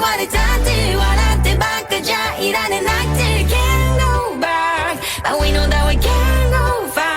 われたって笑ってばっかじゃいられなくて Can't go back But we know that we can't go far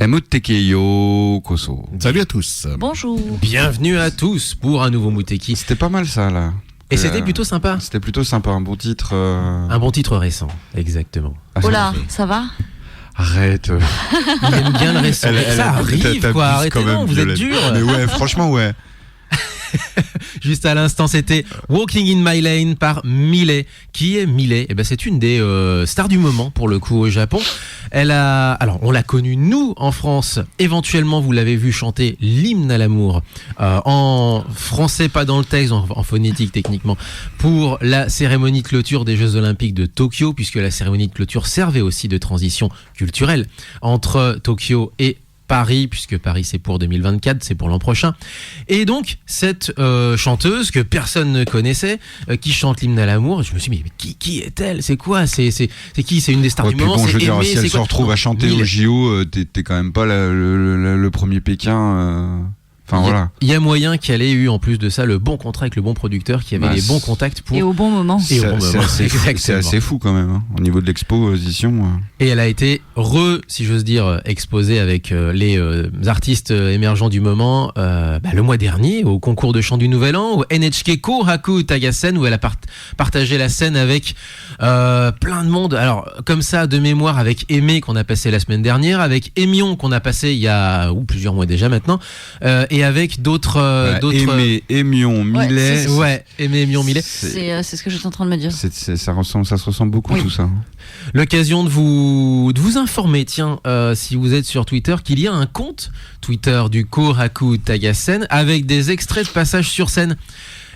Mutekeyo Koso. Salut à tous. Bonjour. Bienvenue à tous pour un nouveau Muteki. C'était pas mal ça là. Et c'était plutôt sympa. C'était plutôt sympa, un bon titre. Un bon titre récent, exactement. Oh là, ça va? Arrête. Il aime bien le récent. Ça arrive quoi, arrêtez non, vous êtes dur. Mais ouais, franchement ouais. Juste à l'instant, c'était Walking in My Lane par Miley. Qui est Miley? Eh ben, c'est une des stars du moment pour le coup au Japon. Alors, on l'a connue nous en France. Éventuellement, vous l'avez vu chanter l'hymne à l'amour en français, pas dans le texte, en phonétique techniquement, pour la cérémonie de clôture des Jeux Olympiques de Tokyo, puisque la cérémonie de clôture servait aussi de transition culturelle entre Tokyo et Paris, puisque Paris c'est pour 2024, c'est pour l'an prochain. Et donc cette chanteuse que personne ne connaissait, qui chante l'hymne à l'amour, je me suis dit mais qui est-elle? C'est quoi? C'est qui? C'est une des stars du moment. Bon, je veux dire, Aimé, si elle se retrouve à chanter au JO, t'es quand même pas le premier Pékin. Enfin voilà. Il y a moyen qu'elle ait eu en plus de ça le bon contrat avec le bon producteur qui avait Bah, les bons contacts pour. Et au bon moment. Et au bon C'est moment. assez, fou, c'est Exactement. assez fou quand même, hein, au niveau de l'exposition. Et elle a été si j'ose dire, exposée avec les artistes émergents du moment le mois dernier au concours de chant du Nouvel An, au NHK Kohaku Tagasen, où elle a partagé la scène avec plein de monde. Alors comme ça de mémoire, avec Aimé qu'on a passé la semaine dernière, avec Émion qu'on a passé il y a plusieurs mois déjà maintenant, et avec d'autres Émion, Millet. Aimé, Émion, Millet. C'est ce que j'étais en train de me dire. Ça se ressemble beaucoup tout ça. L'occasion de vous informer, tiens, si vous êtes sur Twitter, qu'il y a un compte Twitter du Kohaku Tagasen avec des extraits de passages sur scène.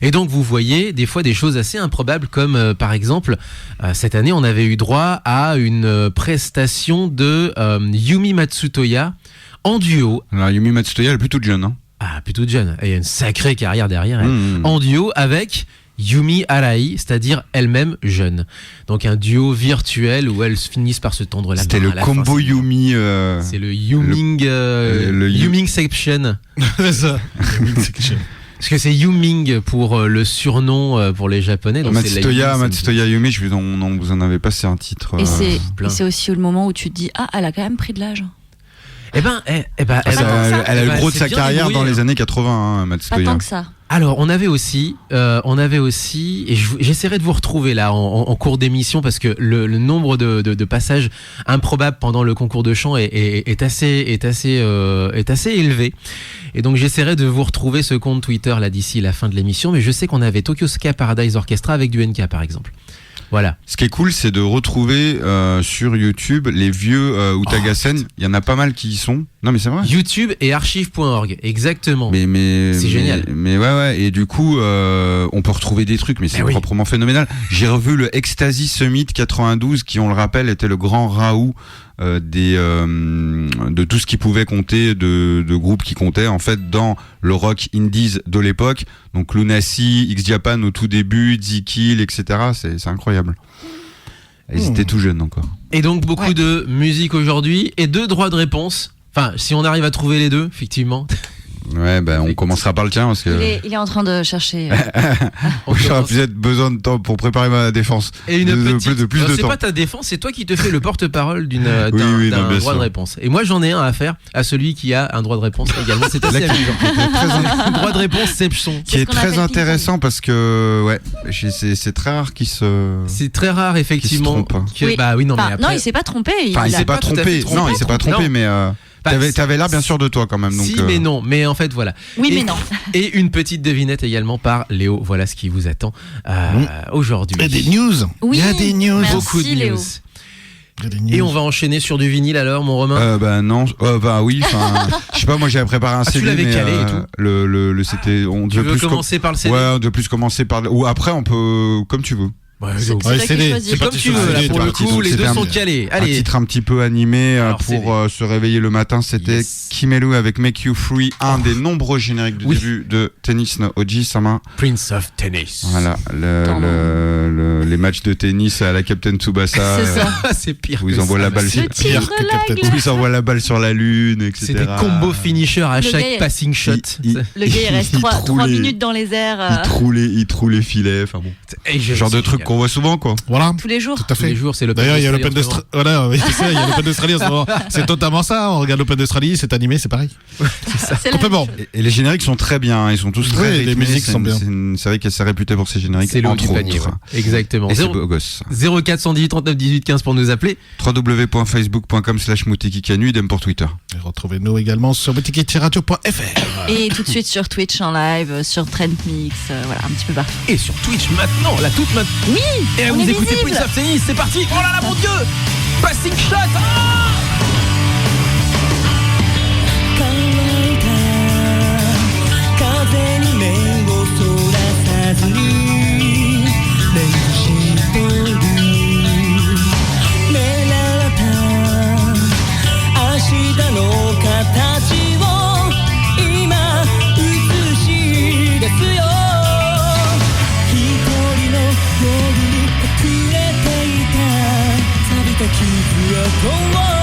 Et donc vous voyez des fois des choses assez improbables, comme par exemple cette année on avait eu droit à une prestation de Yumi Matsutoya en duo. Alors Yumi Matsutoya, elle est plutôt jeune. Hein. Ah, plutôt jeune. Et il y a une sacrée carrière derrière elle. En duo avec Yumi Arai, c'est-à-dire elle-même jeune. Donc un duo virtuel où elles finissent par se tendre la main. C'était le à la combo fin. Yumi. C'est le Yuming, Yumingception. C'est ça. Parce que c'est Yuming pour le surnom pour les Japonais. Donc Matsutoya Yumi, vous en avez passé un titre. Et plein. c'est aussi le moment où tu te dis, ah, elle a quand même pris de l'âge. Elle a le gros de sa carrière dans les années 80, hein, Matsutoya. Pas tant que ça. Alors, on avait aussi, et j'essaierai de vous retrouver là en cours d'émission, parce que le nombre de passages improbables pendant le concours de chant est assez élevé. Et donc, j'essaierai de vous retrouver ce compte Twitter là d'ici la fin de l'émission. Mais je sais qu'on avait Tokyo Ska Paradise Orchestra avec du NK, par exemple. Voilà. Ce qui est cool, c'est de retrouver sur YouTube les vieux Utagasen. Il y en a pas mal qui y sont. Non, mais c'est vrai. YouTube et archive.org, exactement. C'est génial. Mais ouais. Et du coup, on peut retrouver des trucs, mais c'est proprement phénoménal. J'ai revu le Ecstasy Summit 92, qui, on le rappelle, était le grand raout de tout ce qui pouvait compter, de groupes qui comptaient en fait dans le rock indies de l'époque. Donc Lunacy, X-Japan au tout début, Z-Kill, etc. C'est incroyable. Ils étaient tout jeunes encore. Et donc beaucoup de musique aujourd'hui et 2 droits de réponse. Enfin, si on arrive à trouver les deux, effectivement. Ouais, on commencera par le tien parce que. Il est en train de chercher. J'aurais peut-être besoin de temps pour préparer ma défense. Et une petite. de plus de c'est temps. pas ta défense, c'est toi qui te fais le porte-parole d'un bien droit sûr. de réponse. Et moi, j'en ai un à faire à celui qui a un droit de réponse également. C'est assez amusant. Un droit de réponse, Sepson. Qui est très intéressant parce que c'est très rare qu'il se. C'est très rare effectivement. Oui. Bah oui, non, mais Non, après. il s'est pas trompé. Il s'est pas trompé. Non, il s'est pas trompé, mais. T'avais l'air bien sûr de toi quand même. Donc, si, mais non. Mais en fait, voilà. Oui, mais non. Et une petite devinette également par Léo. Voilà ce qui vous attend aujourd'hui. Il y a des news. Oui, il y a des news. merci, Beaucoup de Léo. news. Et on va enchaîner sur du vinyle alors, mon Romain. Non, oui. Je sais pas, moi j'avais préparé un CD. Tu l'avais mais, calé et tout. Le c'était. Tu veux commencer par le CD? Ouais, on doit plus commencer par. Ou après, on peut, comme tu veux. C'est toi qui choisis. C'est comme tu veux, là, pour le coup, les deux sont calés. Allez. Un titre un petit peu animé Alors, pour se réveiller le matin, c'était Kimelu avec Make You Free, un des nombreux génériques de début de Tennis no Oji-sama. Prince of Tennis. Voilà, les matchs de tennis à la Captain Tsubasa. C'est ça. C'est pire. Où ils envoient la balle sur ils envoient la balle sur la lune, etc. C'est des combos finishers à chaque passing shot. Le gars, il reste 3 minutes dans les airs. Il troue les filets, enfin bon. Genre de truc qu'on voit souvent, quoi. Voilà. Tous les jours. Tout à fait. Tous les jours, c'est D'ailleurs, il y a l'Open d'Australie. Voilà, oui, c'est ça, il y a l'Open d'Australie en ce moment. C'est totalement ça. On regarde l'Open d'Australie, c'est animé, c'est pareil. C'est la Complètement. Et les génériques sont très bien, ils sont tous très rythmés. Les musiques sont bien. C'est une série qui s'est réputée pour ses génériques. C'est le haut du entre panier. autres. Ouais. Exactement. Et c'est beau gosse. 0418 39 18 15 pour nous appeler. www.facebook.com/moutikikanu, idem pour Twitter. Et retrouvez-nous également sur boutiquetieradio.fr. Et tout de suite sur Twitch en live, sur Trend Mix, voilà, un petit peu partout. Et sur Twitch maintenant, la toute maintenant. Oui. Et on vous est écoutez visible. Prince of Tennis, c'est parti. Oh là là, mon Dieu. Passing shot. Oh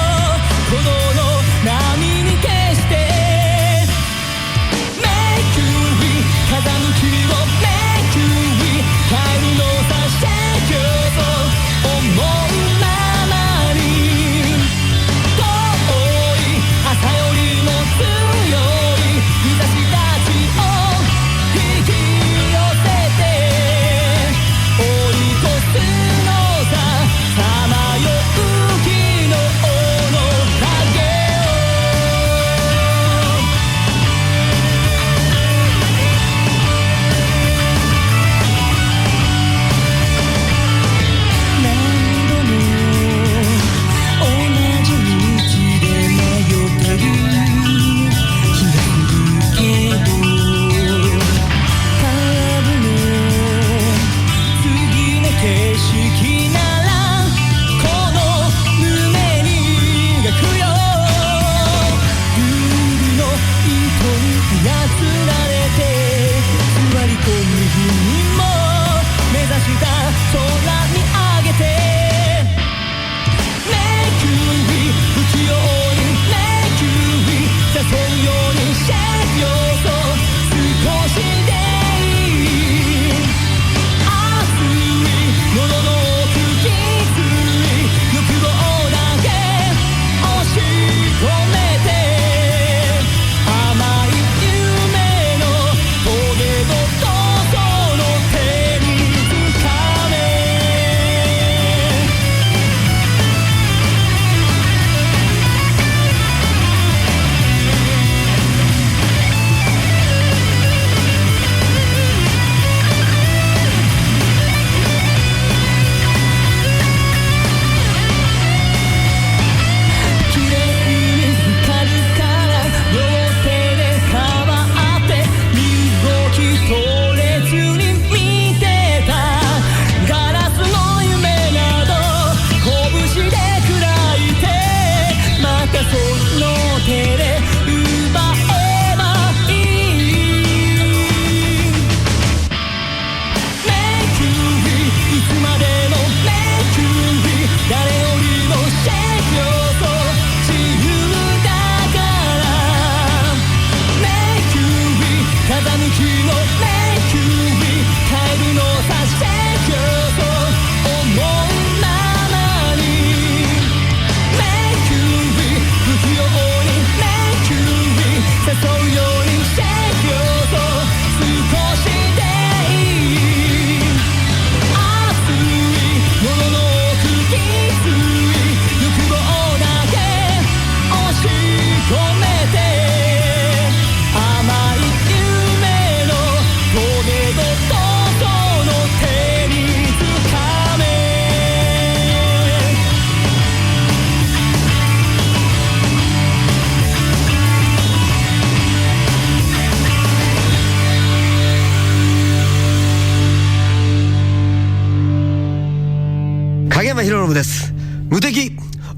夫です。無敵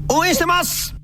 応援してます。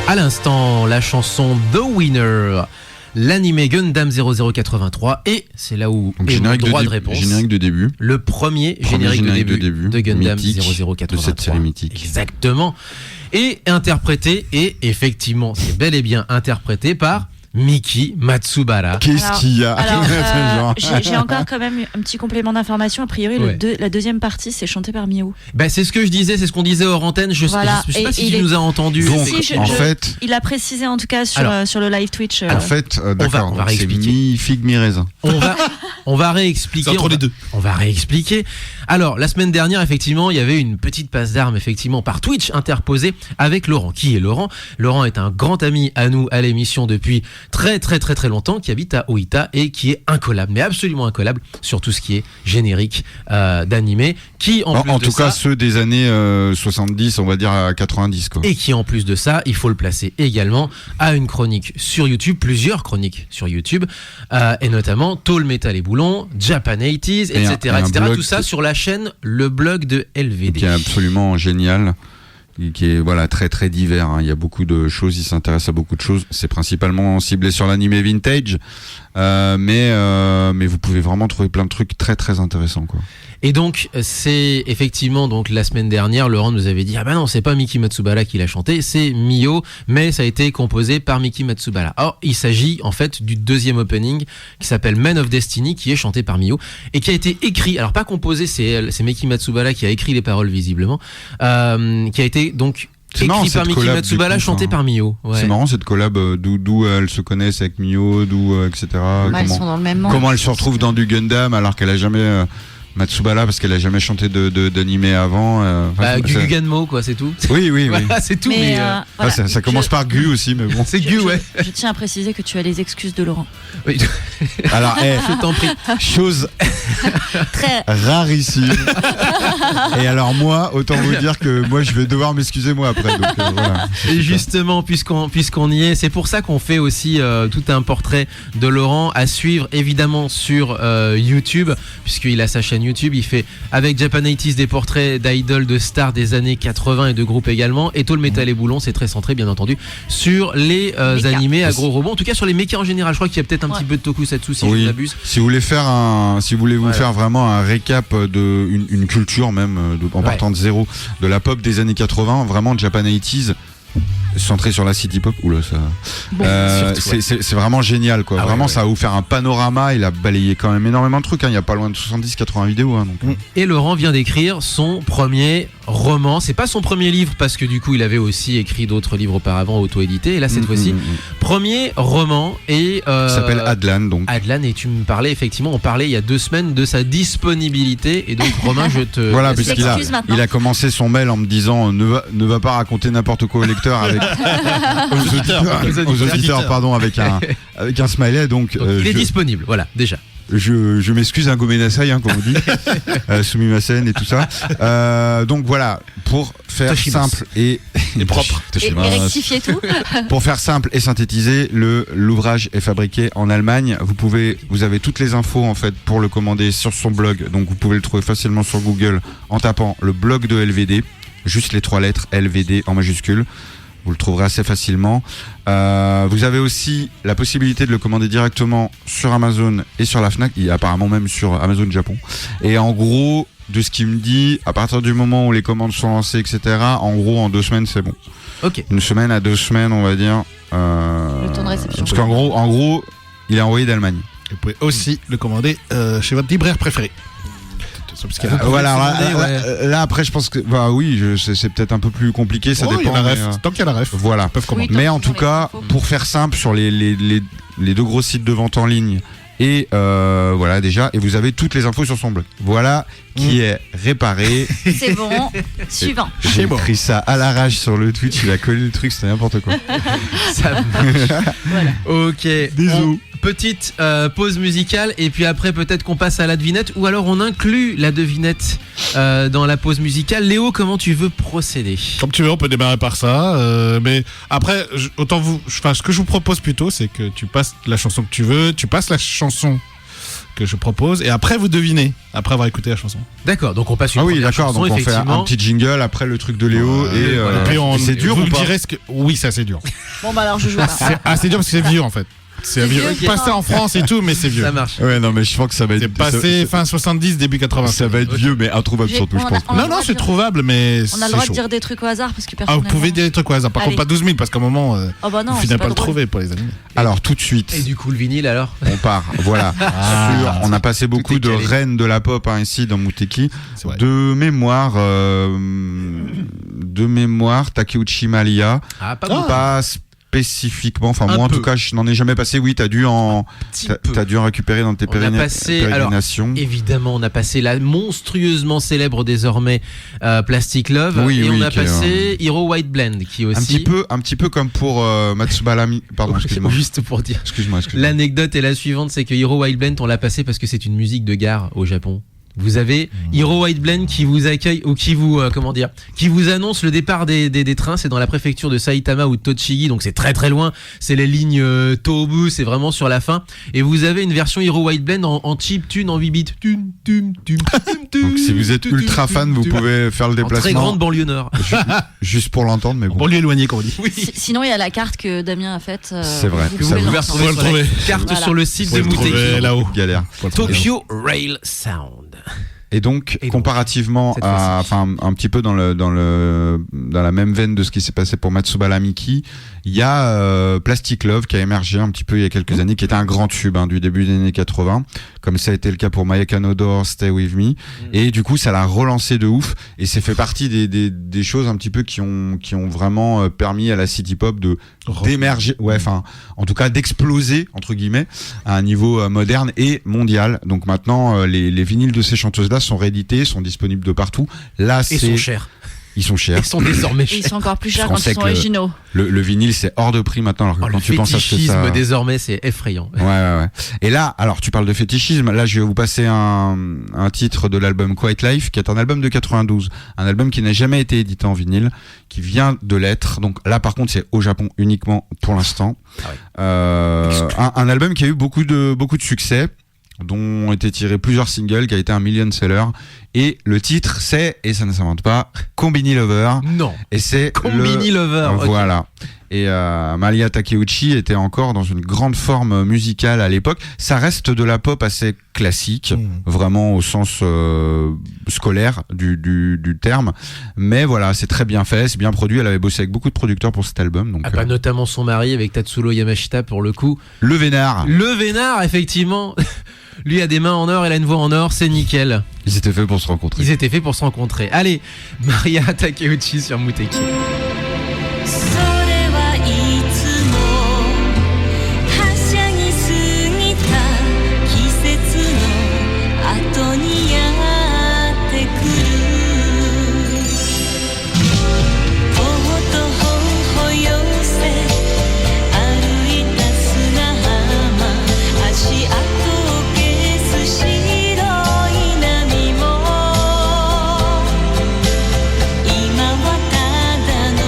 À l'instant, la chanson The Winner, l'animé Gundam 0083, et c'est là où Donc, est mon droit de dé- réponse. générique de début. Le premier générique de début de Gundam mythique 0083. de cette série mythique. Exactement. Et interprété, et effectivement, c'est bel et bien interprété par Miki Matsubara. Qu'est-ce qu'il y a Genre. J'ai encore quand même un petit complément d'information. A priori, Ouais. la deuxième partie, c'est chanté par Miu. Ben, c'est ce que je disais, c'est ce qu'on disait hors antenne. Je Voilà. sais pas Et si il tu est- nous as entendu. Donc, Si, en fait, il a précisé en tout cas sur, Alors, sur le live Twitch. en fait, d'accord, on va donc c'est réexpliquer. mi-figue, mi-raisin. On va réexpliquer. C'est entre les deux. On va réexpliquer. Alors, la semaine dernière, effectivement, il y avait une petite passe d'armes, effectivement, par Twitch interposée avec Laurent. Qui est Laurent ? Laurent est un grand ami à nous, à l'émission, depuis très très très très longtemps, qui habite à Oita et qui est incollable, mais absolument incollable sur tout ce qui est générique d'animé, qui En tout cas, ceux des années 70, on va dire à 90, quoi. Et qui en plus de ça, il faut le placer également à une chronique sur YouTube, plusieurs chroniques sur YouTube, et notamment Tall Metal et Boulon, Japan 80s, etc. Tout ça sur la chaîne Le Blog de LVD. Qui est absolument génial. Qui est voilà très très divers, hein. Il y a beaucoup de choses, il s'intéresse à beaucoup de choses. C'est principalement ciblé sur l'animé vintage, mais vous pouvez vraiment trouver plein de trucs très très intéressants, quoi. Et donc c'est effectivement donc la semaine dernière, Laurent nous avait dit ah bah non, c'est pas Miki Matsubara qui l'a chanté, c'est Mio, mais ça a été composé par Miki Matsubara. Or il s'agit en fait du deuxième opening qui s'appelle Men of Destiny, qui est chanté par Mio et qui a été écrit, alors pas composé, c'est Miki Matsubara qui a écrit les paroles visiblement, qui a été donc écrit par Miki Matsubara, chanté par Mio. Ouais. C'est marrant cette collab, d'où elles se connaissent avec Mio, etc. Elles sont dans le même monde. Comment elles se retrouvent dans du Gundam alors qu'elle a jamais Matsubara, parce qu'elle a jamais chanté d'animé avant. Gu Ganmo, quoi, c'est tout. Oui. Voilà, c'est tout. Mais voilà, ça commence par Gu aussi, mais bon. C'est Gu, ouais. Je tiens à préciser que tu as les excuses de Laurent. Oui. Alors, je t'en prie. Chose Très rarissime. Et alors moi, autant vous dire que moi, je vais devoir m'excuser moi après. Donc, voilà. Et justement, puisqu'on y est, c'est pour ça qu'on fait aussi tout un portrait de Laurent à suivre évidemment sur YouTube, puisqu'il a sa chaîne YouTube. Il fait avec Japan 80s des portraits d'idoles, de stars des années 80 et de groupes également. Et Tall Metal et Boulon, c'est très centré bien entendu sur les animés à gros robots, en tout cas sur les mechas en général. Je crois qu'il y a peut-être un petit peu de tokusatsu si je m'abuse. Si vous voulez faire faire vraiment un récap de une culture même en partant de zéro de la pop des années 80, vraiment Japan 80s centré sur la city pop, oula ça. C'est vraiment génial, quoi. Vraiment, ça va vous faire un panorama. Il a balayé quand même énormément de trucs, hein. Il y a pas loin de 70-80 vidéos, hein, donc. Et Laurent vient d'écrire son premier roman. C'est pas son premier livre parce que du coup il avait aussi écrit d'autres livres auparavant auto-édités. Et là cette fois-ci, premier roman et qui s'appelle Adlan, donc. Adlan, et tu me parlais effectivement, on parlait il y a 2 semaines de sa disponibilité. Et donc Romain, je te voilà, puisqu'il a commencé son mail en me disant ne va pas raconter n'importe quoi au lecteur avec aux auditeurs, pardon, avec un smiley, donc il est disponible, voilà, déjà. Je m'excuse, un Gomenasai, hein, comme on dit, Sumimasen et tout ça. Donc voilà, pour faire simple et propre, et rectifier tout. Pour faire simple et synthétiser, l'ouvrage est fabriqué en Allemagne. Vous avez toutes les infos en fait pour le commander sur son blog, donc vous pouvez le trouver facilement sur Google en tapant le blog de LVD, juste les 3 lettres LVD en majuscule. Vous le trouverez assez facilement. Vous avez aussi la possibilité de le commander directement sur Amazon et sur la Fnac, et apparemment même sur Amazon Japon. Et en gros, de ce qu'il me dit, à partir du moment où les commandes sont lancées, etc., en gros, en 2 semaines, c'est bon. Ok. 1 semaine à 2 semaines, on va dire. Le temps de réception. Parce qu'en gros, il est envoyé d'Allemagne. Vous pouvez aussi le commander chez votre libraire préféré. Là après je pense que c'est peut-être un peu plus compliqué, ça dépend. Tant qu'il y a la ref, voilà. Peuvent commander. Mais en tout cas, pour faire simple, sur les 2 gros sites de vente en ligne et voilà déjà, et vous avez toutes les infos sur son blog. Voilà qui est réparé. C'est bon. Suivant. J'ai écrit ça à l'arrache sur le Twitch, il a collé le truc, c'était n'importe quoi. Ça marche. Voilà. Ok. Bisous. Petite pause musicale et puis après peut-être qu'on passe à la devinette ou alors on inclut la devinette dans la pause musicale. Léo, comment tu veux procéder? Comme tu veux, on peut démarrer par ça, mais après ce que je vous propose plutôt, c'est que tu passes la chanson que tu veux, tu passes la chanson que je propose et après vous devinez après avoir écouté la chanson. D'accord, donc on passe une première chanson, donc on fait un petit jingle après le truc de Léo et puis c'est dur ou pas? Oui, c'est assez dur. Bon bah alors je joue pas. C'est assez dur parce que c'est vieux en fait. C'est vieux. Passé en France et tout, mais c'est vieux. Ça marche. Ouais, non, mais je pense que ça va être. C'est passé fin 70, début 80. Ça va être vieux, mais introuvable surtout, je pense. Non, c'est trouvable, mais. On a le droit de dire des trucs au hasard parce que personne. Vous pouvez dire des trucs au hasard. Par contre, pas 12 000 parce qu'à un moment, vous finissez pas le trouver pour les animés. Alors, tout de suite. Et du coup, le vinyle alors? On part, voilà. On a passé beaucoup de reines de la pop ici dans Muteki. De mémoire, Takeuchi Malia. Ah, pas spécifiquement. Enfin, Un moi, en peu. tout cas, je n'en ai jamais passé. Oui, t'as dû en récupérer dans tes On a passé, pérégrinations. Évidemment, on a passé la monstrueusement célèbre désormais Plastic Love, Oui, et oui, on a qui est, passé Hero White Blend, qui est aussi un petit peu comme pour Matsubara. Pardon, excuse-moi. juste pour dire. Excuse-moi. L'anecdote est la suivante, c'est que Hero White Blend, on l'a passé parce que c'est une musique de gare au Japon. Vous avez Hero White Blend qui vous accueille ou qui vous qui vous annonce le départ des trains. C'est dans la préfecture de Saitama ou de Tochigi, donc c'est très très loin. C'est les lignes Tohobu, c'est vraiment sur la fin. Et vous avez une version Hero White Blend en chip tune en 8 bits. Donc si vous êtes ultra fan, vous pouvez faire le en très déplacement grande banlieue nord. juste pour l'entendre, mais bon. Pour lui éloigner, comme on dit. Sinon, il y a la carte que Damien a faite. C'est vrai. Vous Que pouvez ça Vous pouvez l'entendre. retrouver Faut sur le la trouver. carte Voilà. sur le site Faut de le trouver Muteki. là-haut. Galère. Tokyo Rail Sound. Et donc, Et donc, comparativement cette à, fois-ci. enfin, un petit peu dans la même veine de ce qui s'est passé pour Matsubara Miki, il y a Plastic Love qui a émergé un petit peu il y a quelques années, qui était un grand tube du début des années 80, comme ça a été le cas pour Mayaka no Door, Stay With Me, et du coup ça l'a relancé de ouf, et c'est fait partie des choses un petit peu qui ont vraiment permis à la city pop d'émerger, en tout cas d'exploser entre guillemets à un niveau moderne et mondial. Donc maintenant les vinyles de ces chanteuses-là sont réédités, sont disponibles de partout. Là, Et sont chers. Ils sont chers. Ils sont désormais Et chers. ils sont encore plus chers Parce qu'on quand sait ils sont que originaux. Le vinyle, c'est hors de prix maintenant. Alors que Oh, quand le tu penses à ce que fétichisme ça... désormais, c'est effrayant. Ouais. Et là, alors tu parles de fétichisme. Là, je vais vous passer un titre de l'album Quiet Life, qui est un album de 92, un album qui n'a jamais été édité en vinyle, qui vient de l'être. Donc là, par contre, c'est au Japon uniquement pour l'instant. Un album qui a eu beaucoup de succès, dont ont été tirés plusieurs singles, qui a été un million seller. Et le titre, c'est, et ça ne s'invente pas, Combini Lover. Non. Et c'est Combini Lover. ok. Voilà. Et Maria Takeuchi était encore dans une grande forme musicale à l'époque. Ça reste de la pop assez classique, vraiment au sens scolaire du terme. Mais voilà, c'est très bien fait, c'est bien produit. Elle avait bossé avec beaucoup de producteurs pour cet album. Donc, Notamment son mari avec Tatsuro Yamashita pour le coup. le vénard. Le vénard, effectivement. Lui a des mains en or, elle a une voix en or, c'est nickel. Ils étaient faits pour se rencontrer. Ils étaient faits pour se rencontrer. Allez, Maria Takeuchi sur Muteki. それはいつもはしゃぎすぎた季節の後にやってくるほほとほほ寄せ歩いた砂浜足跡を消す白い波も今はただの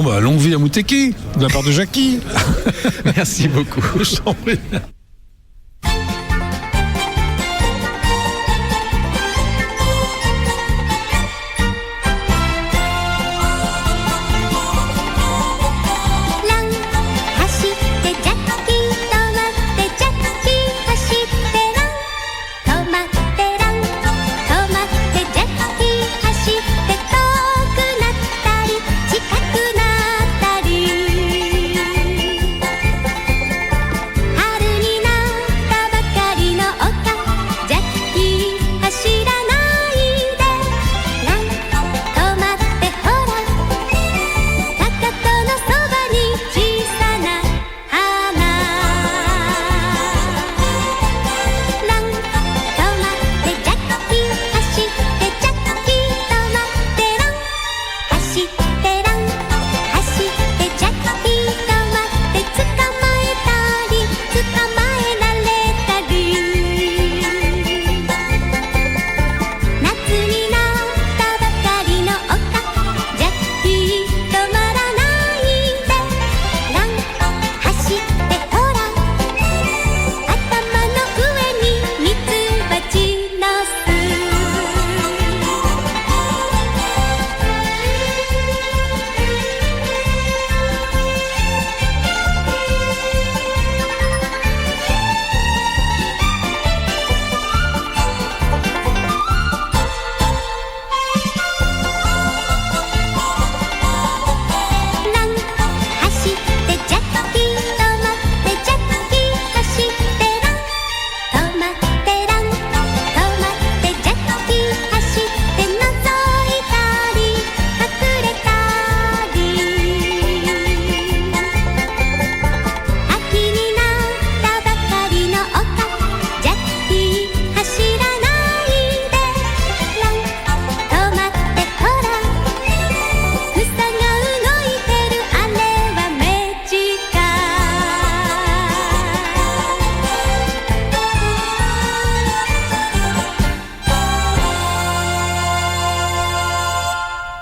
Bon, bah, longue vie à Mouteki, de la part de Jackie. Merci beaucoup. Je t'en prie.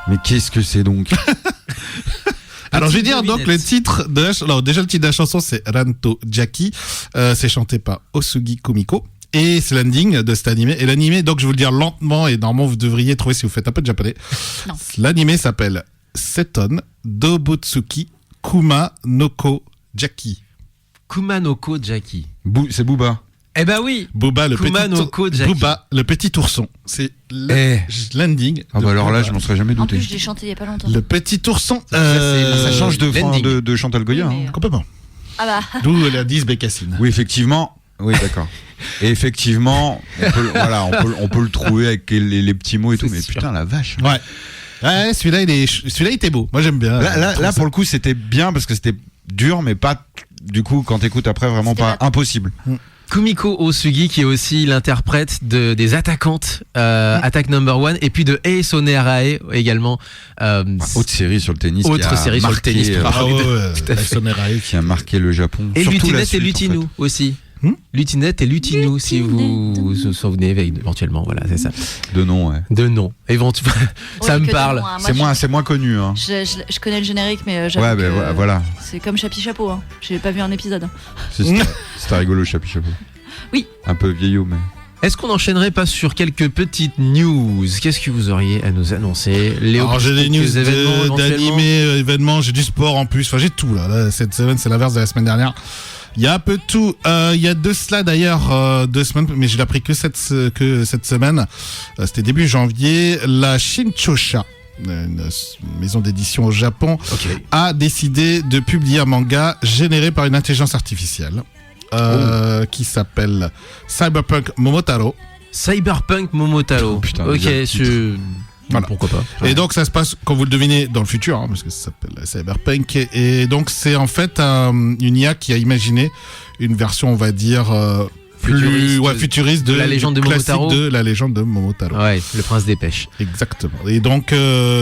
Mais qu'est-ce que c'est donc? Alors, je vais dire devinette. donc le titre de alors, déjà le titre de la chanson, c'est Ranto Jackie. C'est chanté par Osugi Kumiko. Et c'est l'ending de cet animé. Et l'animé, donc je vais vous le dire lentement, et normalement vous devriez trouver si vous faites un peu de japonais. Non. L'animé s'appelle Seton Dobutsuki Kuma Noko Jackie. Kumanoko Jackie. C'est Booba. Eh ben oui. Booba, le Kumanoko petit Jackie. Booba, le petit ourson. C'est l'ending. Ah bah alors là, je m'en serais jamais En douté. plus, je l'ai chanté il y a pas longtemps. Le petit ourson. Ça change de, l'ending. de Chantal Goya. Oui, hein. mais, Complètement. Ah bah. D'où la 10 Bécassine. Oui, effectivement. Oui, d'accord. Et effectivement, on peut le trouver avec les petits mots et tout. C'est Mais sûr. putain, la vache. Ouais. Ouais, celui-là, il était beau. Moi, j'aime bien. Là, pour le coup, c'était bien parce que c'était dur, mais pas, du coup, quand t'écoutes après, vraiment C'était pas pas- impossible. Kumiko Osugi, qui est aussi l'interprète des attaquantes Attack Number One, et puis de Ace Onerae également. Autre série sur le tennis. Autre qui a série sur le marqué, tennis. Ah ouais, Tout à fait. Sonerae. qui a marqué le Japon. Et Surtout la Lutinette et suite, en Lutinou fait. aussi. Hmm Lutinette et Lutinou, si vous vous souvenez éventuellement. Voilà, c'est ça. De nom, ouais. De nom. Éventuellement. Ça Ouais, me que de parle. nom, hein. Moi, C'est moins connu. Hein. je connais le générique, mais j'avoue Ouais, que ben voilà. c'est comme Chapi Chapeau. Hein. J'ai pas vu un épisode. hein. C'était rigolo, Chapi Chapeau. Oui. Un peu vieillot, mais. Est-ce qu'on n'enchaînerait pas sur quelques petites news? Qu'est-ce que vous auriez à nous annoncer, Léo? Alors j'ai des quelques news événements, éventuellement d'animés, événements, j'ai du sport en plus. Enfin, j'ai tout là. Là, cette semaine, c'est l'inverse de la semaine dernière. Il y a un peu de tout. Il y a de cela d'ailleurs 2 semaines, mais je l'ai appris que cette semaine. C'était début janvier. La Shinchosha, une maison d'édition au Japon, a décidé de publier un manga généré par une intelligence artificielle qui s'appelle Cyberpunk Momotaro. Cyberpunk Momotaro. Oh, putain, ok, déjà le titre. Voilà. Pourquoi pas. Et donc ça se passe, comme vous le devinez, dans le futur, hein, parce que ça s'appelle Cyberpunk. Et donc c'est en fait une IA qui a imaginé une version, on va dire, futuriste de la légende de classique Momotaro. de la légende de Momotaro. Ouais, le prince des pêches. Exactement. Et donc,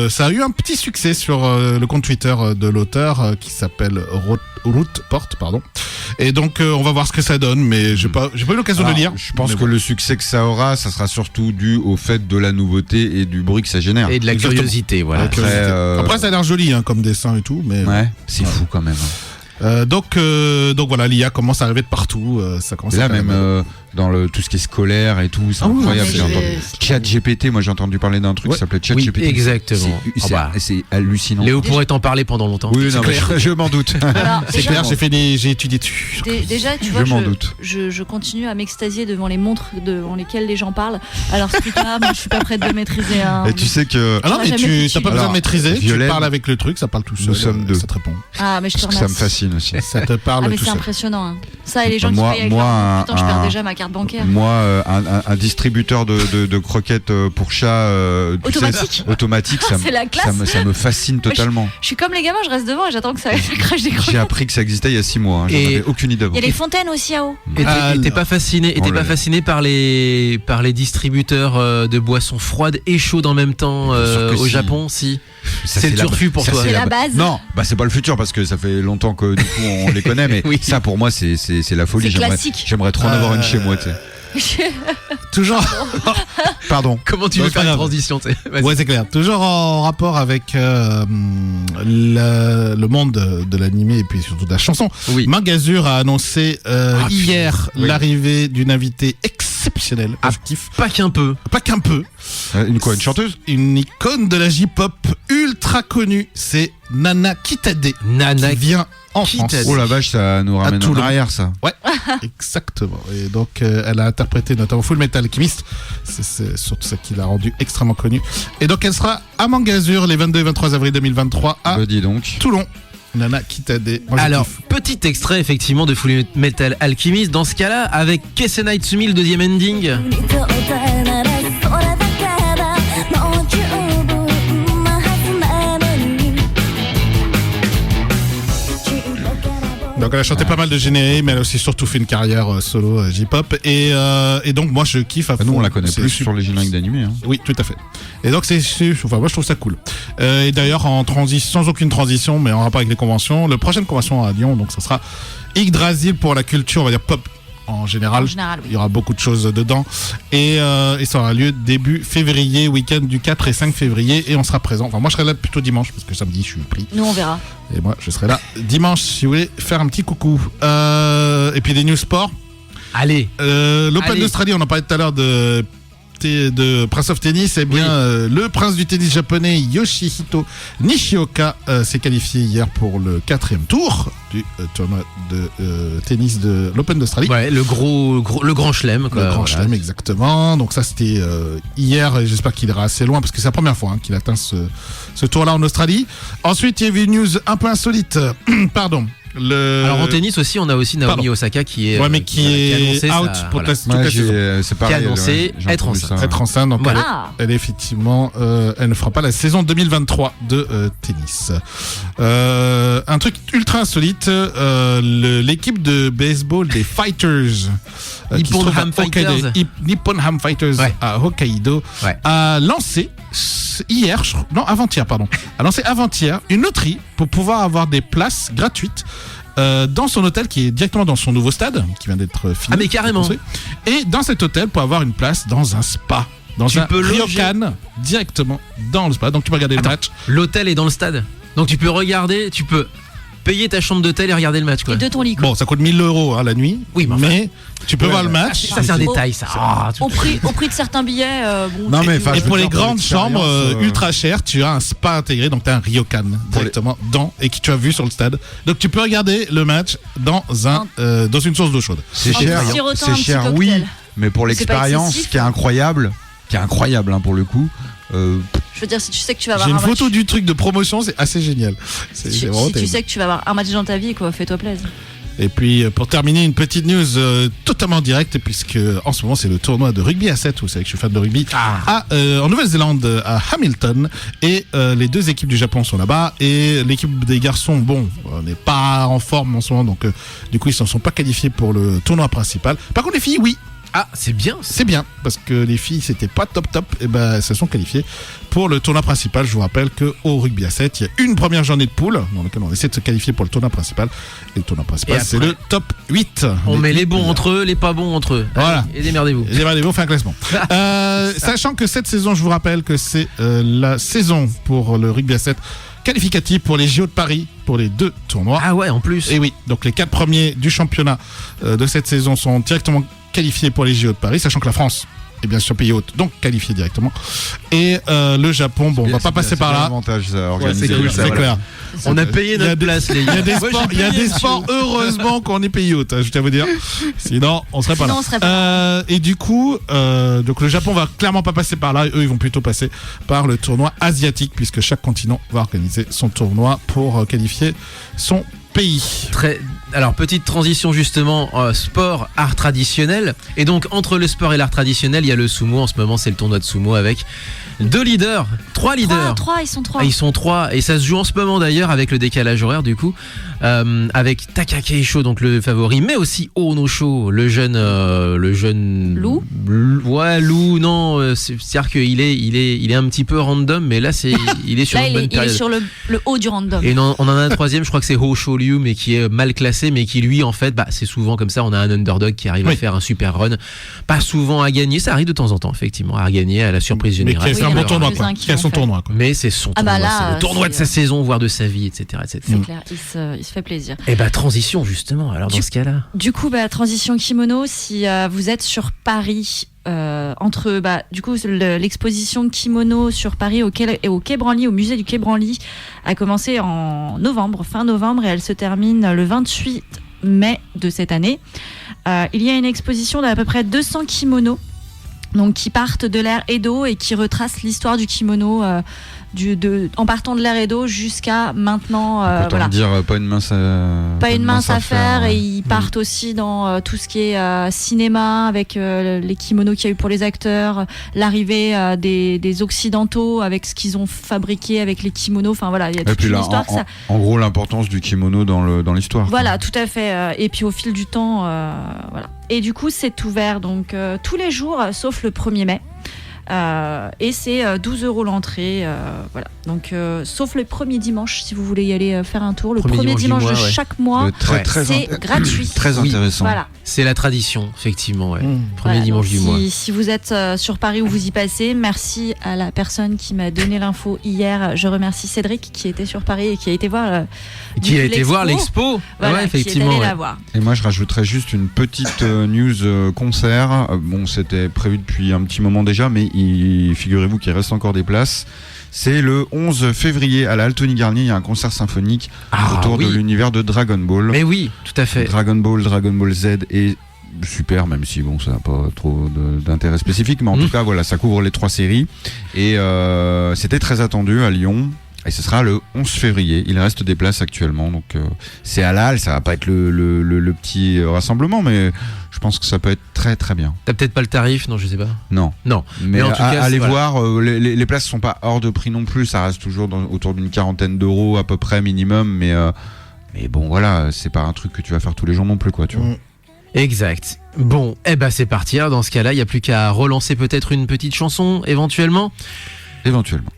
ça a eu un petit succès sur le compte Twitter de l'auteur qui s'appelle Rootport, pardon. Et donc, on va voir ce que ça donne, mais j'ai pas eu l'occasion de le lire. Je pense Mais que bon. le succès que ça aura, ça sera surtout dû au fait de la nouveauté et du bruit que ça génère. Et de la Exactement. curiosité, voilà. Avec curiosité. Après, ça a l'air joli comme dessin et tout, mais Ouais, c'est fou quand même. donc voilà, l'IA commence à arriver de partout. Ça commence Et là à faire même mal. dans tout ce qui est scolaire et tout, c'est Ah oui, incroyable. mais J'ai entendu c'est- Chat GPT, moi j'ai entendu parler d'un truc Ouais. qui s'appelait Chat Oui, GPT. exactement. C'est hallucinant. Léo pourrait t'en parler pendant longtemps. Oui, non, mais je m'en doute. Alors, C'est déjà, clair, j'ai étudié dessus. déjà, tu vois, Je m'en doute. je continue à m'extasier devant les montres devant lesquelles les gens parlent. Alors, ce truc-là, moi, je suis pas prête de maîtriser un. Et tu sais que Ah non, On a mais jamais tu fait t'as pas dessus. besoin de Alors, maîtriser, Violaine, tu parles avec le truc, ça parle tout seul. nous sommes deux. Ça te répond. Ah, mais je te parce que ça me remercie. fascine aussi. Ça te parle Ah, mais tout c'est seul. impressionnant. Hein. Ça, et les gens Moi- qui payent avec moi, leur... Putain, je perds un- déjà ma carte bancaire. Moi, un distributeur de croquettes pour chats tu sais, Automatique. automatique, C'est la classe. ça me fascine totalement. Je suis comme les gamins, je reste devant et j'attends que ça crache des J'ai croquettes. appris que ça existait il y a 6 mois. J'en Et- avais aucune idée. Il y a les fontaines aussi à eau. Et Alors. t'es pas fasciné, Oh là là. par les distributeurs de boissons froides et chaudes en même temps Bien sûr que au si. Japon, si. Ça, C'est le la- turfu pour ça, toi. C'est la base. Non, bah c'est pas le futur parce que ça fait longtemps que du coup on les connaît, mais Oui. ça pour moi c'est la folie. C'est classique. J'aimerais trop en avoir une chez moi. Tu sais. Toujours. Pardon. Comment tu Non, veux c'est faire pas une grave. transition, tu sais. Vas-y. Ouais, c'est clair. Toujours en rapport avec le monde de l'animé et puis surtout de la chanson. Oui. Mangazur a annoncé hier oui. l'arrivée d'une invitée exceptionnelle. Ah. Je kiffe. Pas qu'un peu. Pas qu'un peu. Une chanteuse? Une icône de la J-pop ultra connue. C'est Nana Kitade. Nana Qui vient en Kitade. France. Oh la vache, ça nous ramène tout en le- arrière ça. Ouais, exactement. Et donc, elle a interprété notamment Full Metal Alchemist. C'est surtout ça qui l'a rendue extrêmement connue. Et donc, elle sera à Mangazur les 22 et 23 avril 2023 à Bah, dis donc. Toulon. Nana Kitade. Moi, je Alors, kiffe. petit extrait effectivement de Full Metal Alchemist. Dans ce cas-là, avec Kesen Naitsumi, le deuxième ending. 「二度歌えならそれだけだ」「もう十分なはずなのに」 Donc, elle a chanté pas mal de génériques, mais elle a aussi surtout fait une carrière solo J-pop. Et donc, moi, je kiffe à fond. Nous on la connaît C'est plus super- sur les génériques d'animé. Hein. Oui, tout à fait. Et donc, enfin, moi, je trouve ça cool. Et d'ailleurs, sans aucune transition, mais en rapport avec les conventions, la prochaine convention à Lyon, donc, ça sera Yggdrasil pour la culture, on va dire pop en général. En général, oui. Il y aura beaucoup de choses dedans. Et ça aura lieu début février, week-end du 4 et 5 février. Et on sera présent. Enfin, moi, je serai là plutôt dimanche, parce que samedi, je suis pris. Nous, on verra. Et moi, je serai là dimanche, si vous voulez faire un petit coucou. Et puis, des news sport. Allez. L'Open Allez. d'Australie, on en parlait tout à l'heure de Prince of Tennis, eh bien Oui. le prince du tennis japonais Yoshihito Nishioka s'est qualifié hier pour le 4e tour du tournoi de tennis de l'Open d'Australie. Ouais, le grand chelem. Quoi, Le grand voilà. chelem, exactement. Donc ça, c'était hier, et j'espère qu'il ira assez loin, parce que c'est la première fois qu'il atteint ce tour-là en Australie. Ensuite, il y avait une news un peu insolite. Pardon. Alors en tennis aussi, on a aussi Naomi Pardon. Osaka qui est, Ouais, mais qui a est annoncé out sa- pour voilà. toute la saison. C'est pareil. Qui a annoncé j'ai être entendu enceinte. ça. Être enceinte, donc Voilà. elle est effectivement, elle ne fera pas la saison 2023 de tennis. Un truc ultra insolite, l'équipe de baseball des Fighters, qui se Nippon trouve à Ham Fighters. Nippon Ham Fighters Ouais. à Hokkaido, Ouais. a lancé avant-hier une loterie pour pouvoir avoir des places gratuites dans son hôtel qui est directement dans son nouveau stade qui vient d'être fini. Ah, mais carrément. construit. Et dans cet hôtel pour avoir une place dans un spa, dans Tu un peux loger- ryokan directement dans le spa. Donc tu peux regarder Attends. le match. L'hôtel est dans le stade. Donc tu peux regarder, tu peux payer ta chambre d'hôtel et regarder le match. Quoi. Et de ton lit, quoi. Bon, ça coûte 1 000 € la nuit. Oui, mais mais tu peux Ouais, voir le ouais. match. Ça c'est un détail ça. Ah, tu- Au prix de certains billets, bon. Non, mais, enfin, Et je veux pour les dire, grandes chambres l'expérience, ultra chères, tu as un spa intégré, donc tu as un ryokan directement dans et que tu as vu sur le stade. Donc tu peux regarder le match dans une source d'eau chaude. C'est En cher, sirotant c'est un petit cher, cocktail. oui, mais pour C'est pas l'expérience excessif, qui est incroyable hein, pour le coup. Je veux dire, si tu sais que tu vas avoir J'ai un une match. photo du truc de promotion, c'est assez génial. C'est Si vraiment tu terrible. sais que tu vas avoir un match dans ta vie, quoi, fais-toi plaisir. Et puis pour terminer, une petite news totalement directe, puisque en ce moment c'est le tournoi de rugby à 7, vous savez que je suis fan de rugby, en Nouvelle-Zélande, à Hamilton, et les deux équipes du Japon sont là-bas, et l'équipe des garçons, bon, n'est pas en forme en ce moment, donc du coup ils ne sont pas qualifiés pour le tournoi principal. Par contre les filles, oui. Ah, c'est bien. C'est bien, parce que les filles, c'était pas top, et ben, elles se sont qualifiées pour le tournoi principal. Je vous rappelle qu'au rugby à 7, il y a une première journée de poule dans laquelle on essaie de se qualifier pour le tournoi principal. Et le tournoi principal, c'est le top 8. On met les bons entre eux, les pas bons entre eux. Voilà. Allez, et démerdez-vous. On fait un classement. Sachant que cette saison, je vous rappelle que c'est la saison pour le rugby à 7 qualificatif pour les JO de Paris, pour les 2 tournois. Ah ouais, en plus. Et oui, donc les 4 premiers du championnat de cette saison sont directement qualifiés pour les JO de Paris, sachant que la France est bien sûr pays hôte, donc qualifié directement. Et le Japon, bon, on va pas passer par là. Avantage, ça, organisé, c'est cool, c'est clair. On a payé notre place, les gars. Il y a des sports, heureusement qu'on est pays hôte, je tiens à vous dire. Sinon, on serait pas Sinon, là. on serait pas Et du coup, donc le Japon va clairement pas passer par là. Eux, ils vont plutôt passer par le tournoi asiatique, puisque chaque continent va organiser son tournoi pour qualifier son pays. Alors, petite transition justement, sport, art traditionnel. Et donc, entre le sport et l'art traditionnel, il y a le sumo. En ce moment, c'est le tournoi de sumo avec 3 leaders. Ils sont 3. Ah, ils sont 3. Et ça se joue en ce moment d'ailleurs avec le décalage horaire du coup. Avec Takake Sho, donc le favori, mais aussi Ono Sho, le jeune Lou. Ouais, Lou, non. C'est-à-dire qu'il est un petit peu random, mais là, il est sur Là, une bonne période. il est sur le haut du random. Et on en a un troisième, je crois que c'est Ho Sho Liu, mais qui est mal classé, mais qui lui, en fait, c'est souvent comme ça, on a un underdog qui arrive à faire un super run. Pas souvent à gagner, ça arrive de temps en temps, effectivement, à gagner à la surprise Mais générale. qui a fait un bon tournoi, quelques-uns quoi. qui Qui a l'ont son fait. tournoi, quoi. Mais c'est son Ah bah tournoi, là, c'est le tournoi c'est- de sa saison, voire de sa vie, etc. C'est clair, il se fait plaisir. Et transition, justement, alors dans ce cas-là. Du coup, transition kimono, si vous êtes sur Paris, entre du coup l'exposition kimono sur Paris au Quai Branly, au musée du Quai Branly, a commencé en fin novembre, et elle se termine le 28 mai de cette année. Il y a une exposition d'à peu près 200 kimonos, donc qui partent de l'ère Edo et qui retracent l'histoire du kimono en partant de l'ère Edo jusqu'à maintenant. Autant dire pas une mince à faire, ouais. et ils partent aussi dans tout ce qui est cinéma avec les kimonos qu'il y a eu pour les acteurs, l'arrivée des occidentaux avec ce qu'ils ont fabriqué avec les kimonos, enfin voilà, il y a Et toute puis une là, histoire. en gros, l'importance du kimono dans l'histoire. Voilà, tout à fait. Et puis au fil du temps, voilà. Et du coup, c'est ouvert donc tous les jours, sauf le 1er mai. Et c'est 12 € l'entrée, voilà. Donc sauf le premier dimanche, si vous voulez y aller faire un tour, le premier dimanche du mois, de ouais. chaque mois, c'est gratuit. Très Oui. intéressant. Voilà. C'est la tradition, effectivement, ouais. Premier Voilà, dimanche donc du mois. si vous êtes sur Paris ou vous y passez, merci à la personne qui m'a donné l'info hier. Je remercie Cédric qui était sur Paris et qui a été voir Qui a été voir l'expo. Voilà, ouais, qui est effectivement. allé Ouais. la voir. Et moi, je rajouterais juste une petite news concert. Bon, c'était prévu depuis un petit moment déjà, mais figurez-vous qu'il reste encore des places. C'est le 11 février à la Altony Garnier. Il y a un concert symphonique autour de l'univers de Dragon Ball. Mais oui, tout à fait. Dragon Ball Z est super, même si bon, ça n'a pas trop d'intérêt spécifique, mais en tout cas, voilà, ça couvre les 3 séries. Et c'était très attendu à Lyon. Et ce sera le 11 février. Il reste des places actuellement. Donc c'est à la halle. Ça va pas être le petit rassemblement, mais je pense que ça peut être très très bien. T'as peut-être pas le tarif, non, je sais pas. Non. Mais en tout cas, allez voilà. voir. Les places sont pas hors de prix non plus. Ça reste toujours autour d'une 40aine d'euros à peu près minimum. Mais bon, voilà, c'est pas un truc que tu vas faire tous les jours non plus, quoi. Tu vois. Exact. Bon, c'est parti. Alors, dans ce cas-là, il y a plus qu'à relancer peut-être une petite chanson, éventuellement.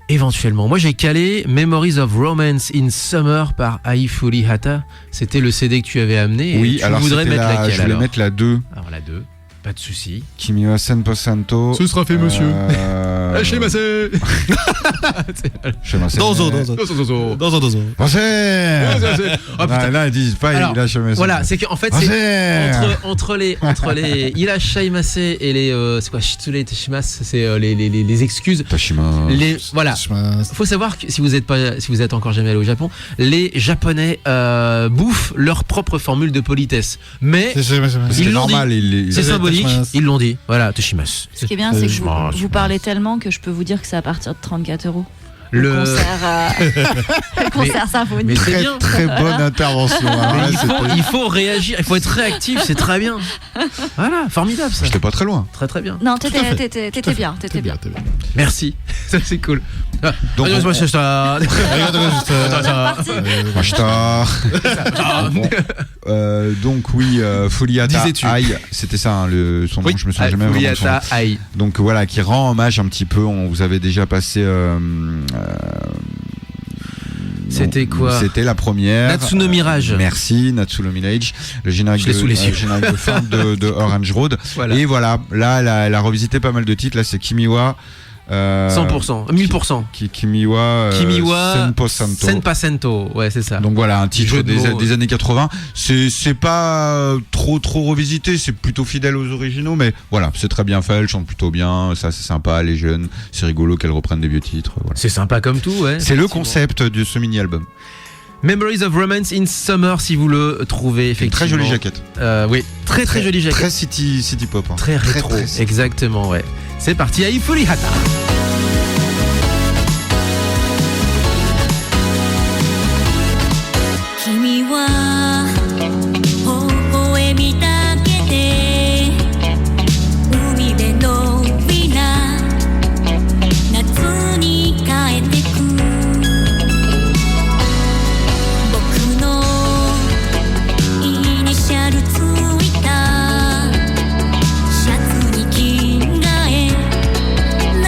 Éventuellement. Moi, j'ai calé Memories of Romance in Summer par Ai Furihata. C'était le CD que tu avais amené. Oui, tu alors voudrais mettre laquelle, je voulais mettre la 2. Alors, la 2. Pas de souci. Kimi wa Senpo Santo. Ce sera fait, monsieur. Chez Massé. Chez Massé. Dans un. Là, ils disent pas, Alors, il a chez Massé. Voilà, c'est qu'en fait, c'est entre les Irashaimase et les c'est quoi, Shitsure Tashimasu, c'est les excuses. Tashima. Voilà. Faut savoir que si vous êtes encore jamais allé au Japon, les Japonais bouffent leur propre formule de politesse. Mais C'est Ils l'ont normal. c'est symbolique, ils l'ont dit. Voilà, Toshimasu. Ce qui est bien, c'est que vous parlez tellement que je peux vous dire que c'est à partir de 34 €. le Le- concert symphonique. Mais c'est Très bien. très bonne intervention. hein. Mais Là, il faut réagir, il faut être réactif, c'est très bien. Voilà, formidable ça. J'étais pas très loin. Très très bien. Non, Tout à fait. t'étais bien, t'étais bien. T'es bien. Merci, ça c'est cool. Donc, Adios, on- monsieur Star. donc oui, Foliata Disais-tu. Ai, c'était ça hein, son nom, je me souviens jamais vraiment de son nom. Foliata Ai. Donc voilà, qui rend hommage un petit peu. On vous avait déjà passé. C'était quoi C'était la première. Natsuno Mirage. Merci, Natsuno Mirage. Le générique, Je l'ai sous les yeux. générique de fin de Orange Road. Voilà. Et voilà, là, elle a revisité pas mal de titres. Là, c'est Kimiwa. 100%, 1000%. Kimiwa. Kimiwa, Senpo Santo. Senpacento, ouais c'est ça. Donc voilà, un titre Jeu de mots. des années 80. C'est pas trop revisité, c'est plutôt fidèle aux originaux, mais voilà, c'est très bien fait, elle chante plutôt bien, ça c'est sympa, elle est jeune, c'est rigolo qu'elle reprenne des vieux titres. Voilà. C'est sympa comme tout, ouais. C'est le effectivement. concept de ce mini-album. Memories of Romance in Summer, si vous le trouvez, Une effectivement. très jolie jaquette. Oui, très jolie jaquette. Très city pop. hein. Très rétro, très city. exactement, ouais. C'est parti, Ai Furihata. 君は微笑みだけで海辺のウィナー夏に帰ってく僕のイニシャルついたシャツに着替えラ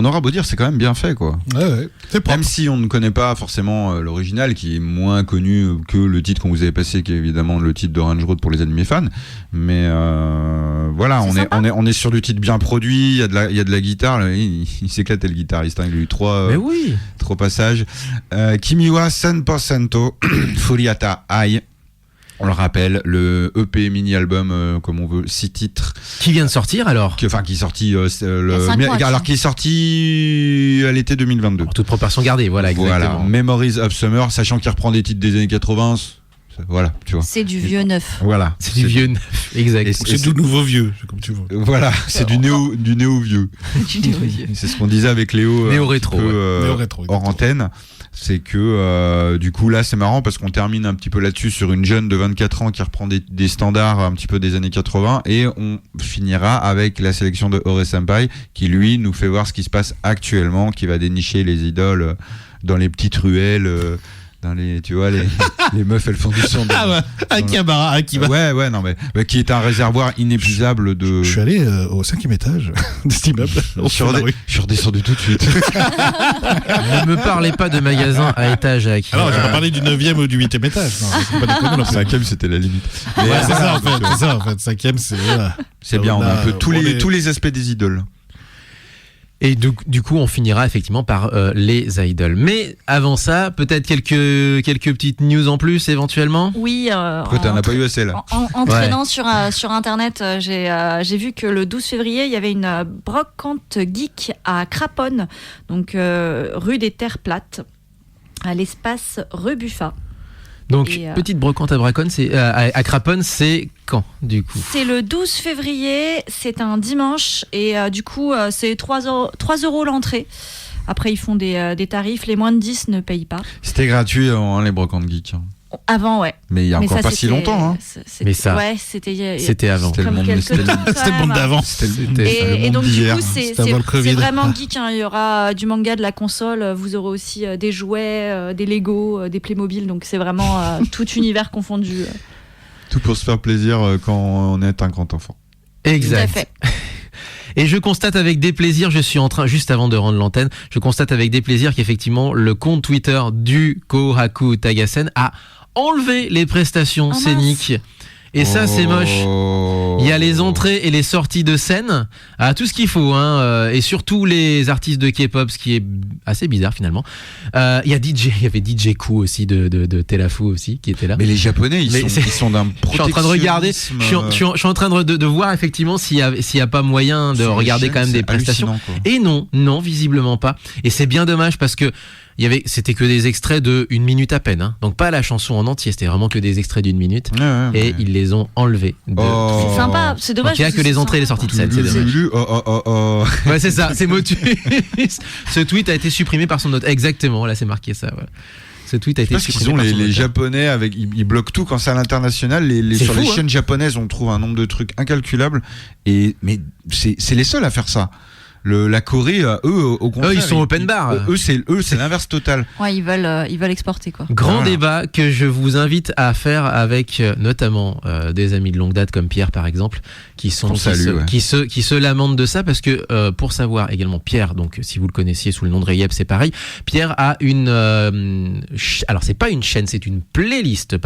on aura beau dire, c'est quand même bien fait, quoi. Ouais. C'est propre. Même si on ne connaît pas forcément l'original, qui est moins connu que le titre qu'on vous avait passé, qui est évidemment le titre de Range Road pour les animés fans. Mais voilà, on est sur du titre bien produit. Il y a de la guitare. Là, il s'éclatait le guitariste. Hein, il a eu trois passages. Kimi wa 100% Furiata Ai. On le rappelle, le EP mini-album, comme on veut, 6 titres. Qui vient de sortir alors ? Qui est sorti, qui est sorti à l'été 2022. En toute proportion gardée, voilà, exactement. Voilà, Memories of Summer, sachant qu'il reprend des titres des années 80. Voilà, tu vois. C'est du vieux neuf. Voilà. C'est du vieux neuf, exact. C'est du nouveau vieux, comme tu veux. Voilà, c'est du néo vieux. Du néo vieux. C'est ce qu'on disait avec Léo. Néo-rétro. Néo-rétro, hors antenne. C'est que du coup là c'est marrant parce qu'on termine un petit peu là-dessus sur une jeune de 24 ans qui reprend des standards un petit peu des années 80 et on finira avec la sélection de Ore Senpai qui lui nous fait voir ce qui se passe actuellement, qui va dénicher les idoles dans les petites ruelles, dans les, tu vois, les meufs elles font du son. Akihabara, ouais, non mais qui est un réservoir inépuisable de. Je suis allé au 5e étage de cet immeuble. Je suis redescendu tout de suite. Ne me parlez pas de magasin à étage à Akihabara. Alors, j'ai pas parlé du 9e ou du 8e étage. Non, c'est pas déconner, non. 5e c'était la limite. Ouais, c'est ça en fait. 5e c'est. C'est bien, on a un peu tous les aspects des idoles. Et du coup, on finira effectivement par les idoles. Mais avant ça, peut-être quelques petites news en plus éventuellement. Oui. Pourquoi t'en as pas eu assez là En traînant sur Internet, j'ai vu que le 12 février, il y avait une brocante geek à Craponne, donc rue des Terres Plates, à l'espace Rebuffa. Donc, petite brocante à Craponne, c'est quand, du coup ? C'est le 12 février, c'est un dimanche, et du coup, c'est 3 € l'entrée. Après, ils font des tarifs, les moins de 10 ne payent pas. C'était gratuit, les brocantes geeks. Avant, ouais. Mais il y a encore pas si longtemps. Hein. C'était avant. C'était le monde d'avant. Et donc, du coup, c'est vraiment geek. Hein. Il y aura du manga, de la console. Vous aurez aussi des jouets, des Lego, des Playmobil. Donc, c'est vraiment tout univers confondu. Tout pour se faire plaisir quand on est un grand enfant. Exact. Tout à fait. Et je constate avec déplaisir, juste avant de rendre l'antenne, je constate avec déplaisir qu'effectivement, le compte Twitter du Kohaku Tagasen a enlevé les prestations scéniques. Et ça, c'est moche. Il y a les entrées et les sorties de scène, tout ce qu'il faut, hein, et surtout les artistes de K-pop, ce qui est assez bizarre finalement. Il y avait DJ Ku aussi de Telafu aussi qui était là. Mais les Japonais, ils sont d'un protectionnisme. Je suis en train de regarder, je suis en train de voir effectivement s'il y a pas moyen de regarder quand même des prestations. Et non, visiblement pas. Et c'est bien dommage parce que c'était que des extraits de 1 minute à peine, hein. Donc pas la chanson en entier, c'était vraiment que des extraits d'1 minute. Et ils les ont enlevés. C'est sympa, c'est dommage. Donc il n'y a que les entrées et les sorties de scène, c'est dommage. Ouais, c'est ça, c'est Motus. Ce tweet a été supprimé par son auteur. Exactement, là c'est marqué ça. Ouais. Ce tweet a été supprimé par son auteur. Les Japonais, ils bloquent tout quand c'est à l'international. Sur les chaînes japonaises, on trouve un nombre de trucs incalculables. Mais c'est les seuls à faire ça. La Corée, eux, au contraire, ils sont open bar. Eux, c'est l'inverse total. Ouais, ils veulent exporter quoi. Grand débat que je vous invite à faire avec notamment des amis de longue date comme Pierre par exemple, qui se lamentent de ça parce que pour savoir également Pierre, donc si vous le connaissiez sous le nom de Rayep, c'est pareil. Pierre a alors c'est pas une chaîne, c'est une playlist,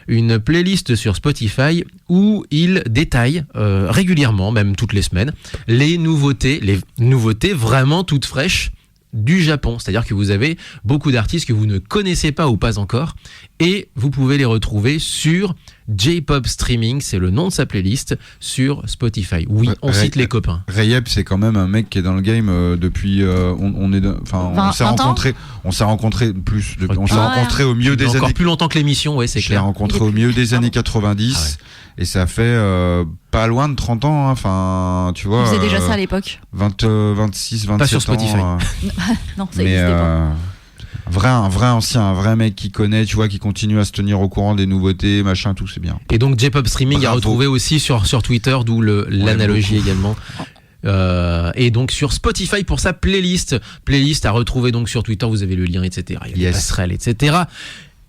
une playlist sur Spotify où il détaille régulièrement, même toutes les semaines, les nouveautés vraiment toutes fraîches du Japon. C'est-à-dire que vous avez beaucoup d'artistes que vous ne connaissez pas ou pas encore et vous pouvez les retrouver sur J-Pop Streaming, c'est le nom de sa playlist, sur Spotify. Oui, on cite les copains. Rayep, c'est quand même un mec qui est dans le game depuis... on s'est rencontrés plus... On s'est rencontrés au milieu des années... Encore plus longtemps que l'émission, ouais, c'est clair. Je l'ai rencontré au milieu des années 90. Et ça fait pas loin de 30 ans, hein. Enfin, tu vois. Vous faisiez déjà ça à l'époque. 26, 27 ans. Pas sur Spotify. Non, ça n'existait pas. Un vrai ancien, un vrai mec qui connaît, tu vois, qui continue à se tenir au courant des nouveautés, machin, tout, c'est bien. Et donc J-Pop Streaming a retrouvé aussi sur Twitter, d'où l'analogie également. Et donc sur Spotify pour sa playlist à retrouver donc sur Twitter, vous avez le lien, etc. Il y a des passerelles, etc.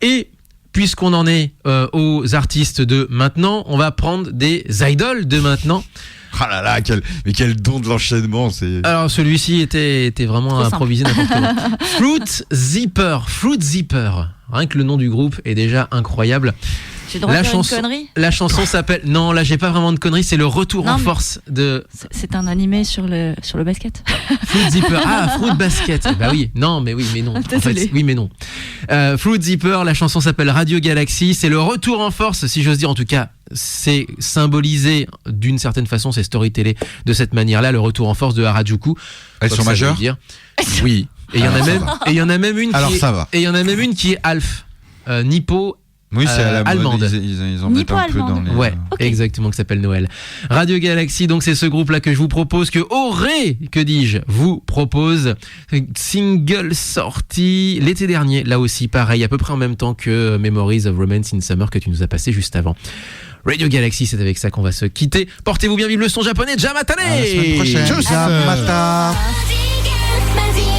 Et puisqu'on en est aux artistes de maintenant, on va prendre des idoles de maintenant. Ah là là, quel don de l'enchaînement, c'est. Alors celui-ci était vraiment Trop improvisé n'importe comment. Fruit Zipper. Rien que le nom du groupe est déjà incroyable. J'ai le droit de faire une connerie. La chanson s'appelle. Non, là j'ai pas vraiment de conneries. C'est le retour Non, en mais- force de C'est un animé sur le basket. Fruit Zipper. Ah, Fruit Basket. Bah oui. Non, mais oui, mais non. En Désolée. fait, oui, mais non. Fruit Zipper. La chanson s'appelle Radio Galaxy. C'est le retour en force, si j'ose dire. En tout cas, c'est symbolisé d'une certaine façon. C'est storytellé de cette manière-là. Le retour en force de Harajuku. Elles Quoi sont que ça majeures veut dire. Oui. Et il y en a Alors, ça même. Et il y en a même une. Alors, qui est- ça va. Et il y en a même une qui est Alf. Nippo. Oui, c'est à la mode. allemande. Ils en mettent un peu dans les. Ouais, Ok. exactement, qui s'appelle Noël. Radio Galaxy, donc c'est ce groupe-là que je vous propose, vous propose. Single sorti l'été dernier, là aussi, pareil, à peu près en même temps que Memories of Romance in Summer que tu nous as passé juste avant. Radio Galaxy, c'est avec ça qu'on va se quitter. Portez-vous bien, vive le son japonais, Jamatane! À la semaine prochaine. Tchuss. Yamata. マジ